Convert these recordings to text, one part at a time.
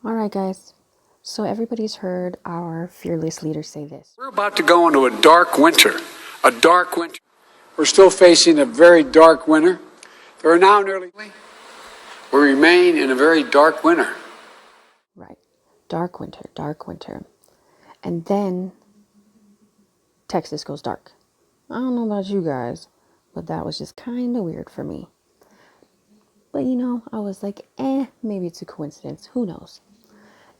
All right, guys. So everybody's heard our fearless leader say this. We're about to go into a dark winter. A dark winter. We're still facing a very dark winter. There are now nearly... We remain in a very dark winter. Right. Dark winter, dark winter. And then Texas goes dark. I don't know about you guys, but that was just kind of weird for me. But you know, I was like, maybe it's a coincidence. Who knows?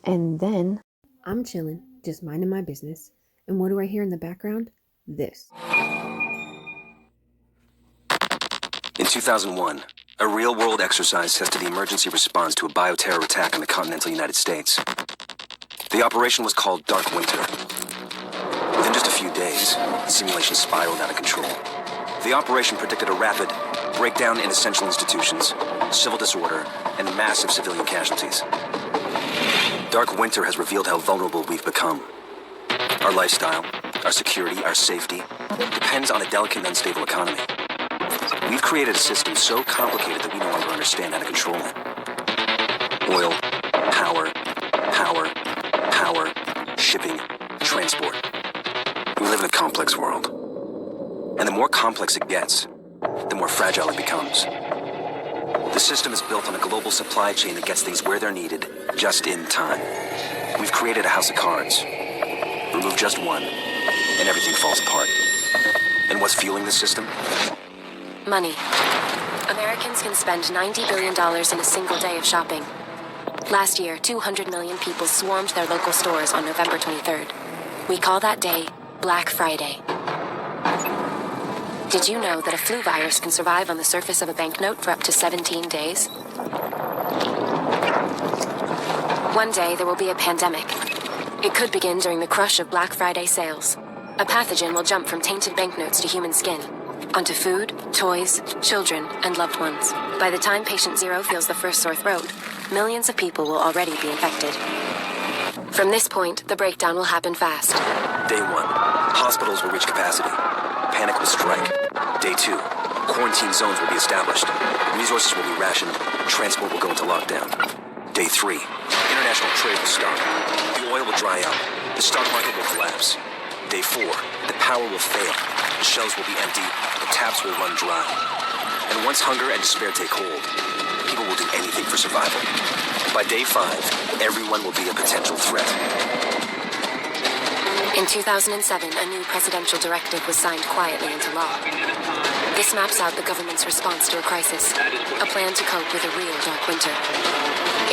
And then I'm chilling, just minding my business. And what do I hear in the background? This. In 2001, a real-world exercise tested the emergency response to a bioterror attack on the continental United States. The operation was called Dark Winter. Within just a few days, the simulation spiraled out of control. The operation predicted a rapid breakdown in essential institutions, civil disorder, and massive civilian casualties. Dark Winter has revealed how vulnerable we've become. Our lifestyle, our security, our safety depends on a delicate and unstable economy. We've created a system so complicated that we no longer understand how to control it. Oil, power, shipping, transport. We live in a complex world. And the more complex it gets, the more fragile it becomes. The system is built on a global supply chain that gets things where they're needed, just in time. We've created a house of cards. Remove just one, and everything falls apart. And what's fueling this system? Money. Americans can spend $90 billion in a single day of shopping. Last year, 200 million people swarmed their local stores on November 23rd. We call that day Black Friday. Did you know that a flu virus can survive on the surface of a banknote for up to 17 days? One day there will be a pandemic. It could begin during the crush of Black Friday sales. A pathogen will jump from tainted banknotes to human skin, onto food, toys, children, and loved ones. By the time patient zero feels the first sore throat, millions of people will already be infected. From this point, the breakdown will happen fast. Day 1, hospitals will reach capacity. Panic will strike. Day 2, quarantine zones will be established. Resources will be rationed. Transport will go into lockdown. Day 3, international trade will stop. The oil will dry up. The stock market will collapse. Day 4, the power will fail. The shelves will be empty. The taps will run dry. And once hunger and despair take hold, people will do anything for survival. By day 5, everyone will be a potential threat. In 2007, a new presidential directive was signed quietly into law. This maps out the government's response to a crisis, a plan to cope with a real dark winter.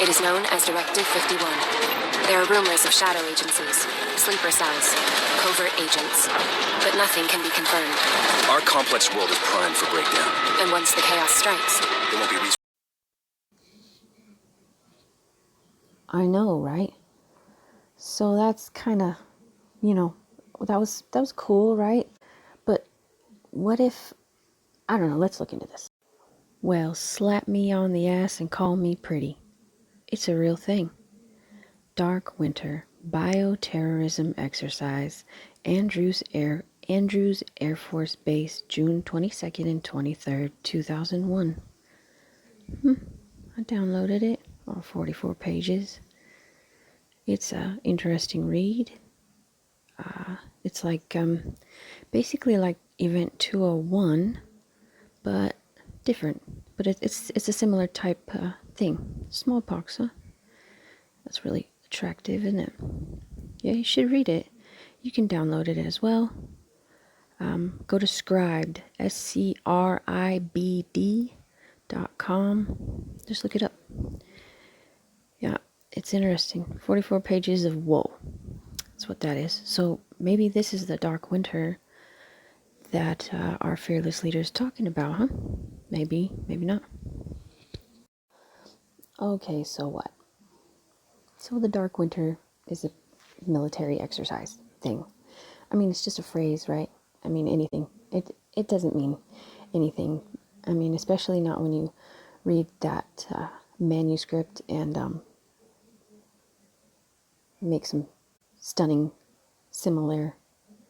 It is known as Directive 51. There are rumors of shadow agencies, sleeper cells, covert agents, but nothing can be confirmed. Our complex world is primed for breakdown. And once the chaos strikes, There won't be reason. I know, right? So that's kind of, that was cool, right? But what if, I don't know, let's look into this. Well, slap me on the ass and call me pretty. It's a real thing. Dark Winter Bioterrorism Exercise, Andrews Air Force Base, June 22nd and 23rd, 2001. I downloaded it, all 44 pages. It's a interesting read. It's like basically like Event 201, but different. But it's a similar type thing. Smallpox, huh? That's really attractive, isn't it? Yeah, you should read it. You can download it as well. Go to Scribd, SCRIBD.com. Just look it up. Yeah, it's interesting. 44 pages of whoa. That's what that is. So maybe this is the dark winter that our fearless leader is talking about, huh? Maybe, maybe not. Okay, so what? So the dark winter is a military exercise thing. I mean, it's just a phrase, right? I mean, anything. It doesn't mean anything. I mean, especially not when you read that manuscript and make some stunning, similar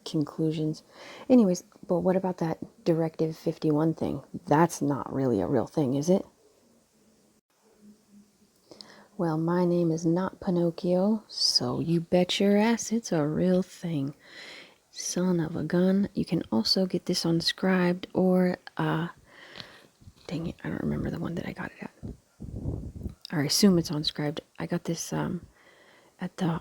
conclusions. Anyways, but what about that Directive 51 thing? That's not really a real thing, is it? Well, my name is not Pinocchio, so you bet your ass it's a real thing. Son of a gun. You can also get this on Scribd or, dang it, I don't remember the one that I got it at. Or I assume it's on Scribd. I got this, at the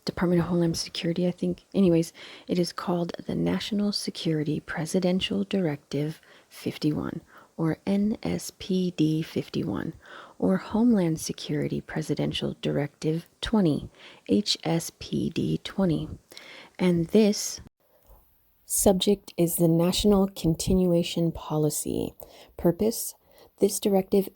Department of Homeland Security, I think. Anyways, it is called the National Security Presidential Directive 51, or NSPD 51, or Homeland Security Presidential Directive 20, HSPD 20. And this subject is the National Continuation Policy. Purpose: this directive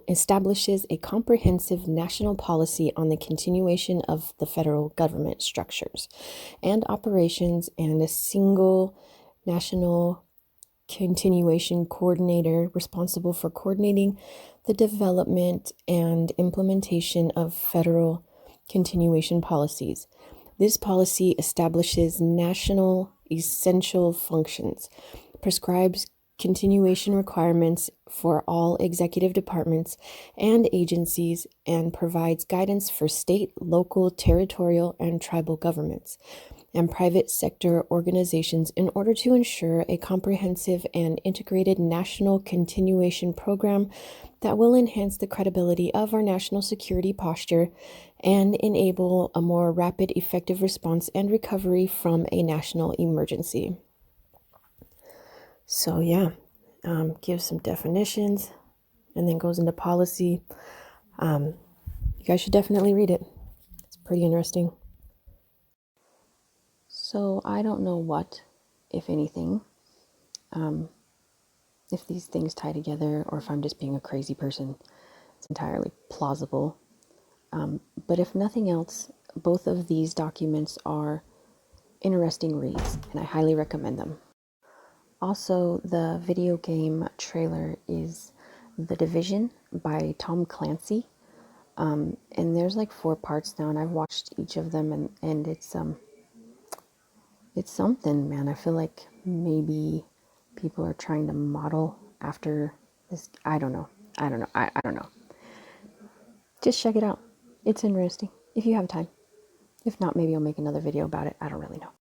establishes a comprehensive national policy on the continuation of the federal government structures and operations, and a single national continuation coordinator responsible for coordinating the development and implementation of federal continuation policies. This policy establishes national essential functions, prescribes continuation requirements for all executive departments and agencies, and provides guidance for state, local, territorial, and tribal governments and private sector organizations in order to ensure a comprehensive and integrated national continuation program that will enhance the credibility of our national security posture and enable a more rapid, effective response and recovery from a national emergency. So yeah, gives some definitions and then goes into policy. You guys should definitely read it. It's pretty interesting. So I don't know what, if anything, if these things tie together or if I'm just being a crazy person. It's entirely plausible. But if nothing else, both of these documents are interesting reads, and I highly recommend them. Also, the video game trailer is The Division by Tom Clancy. And there's like 4 parts now, and I've watched each of them, and it's something, man. I feel like maybe people are trying to model after this. I don't know. I don't know. Just check it out. It's interesting if you have time. If not, maybe I'll make another video about it. I don't really know.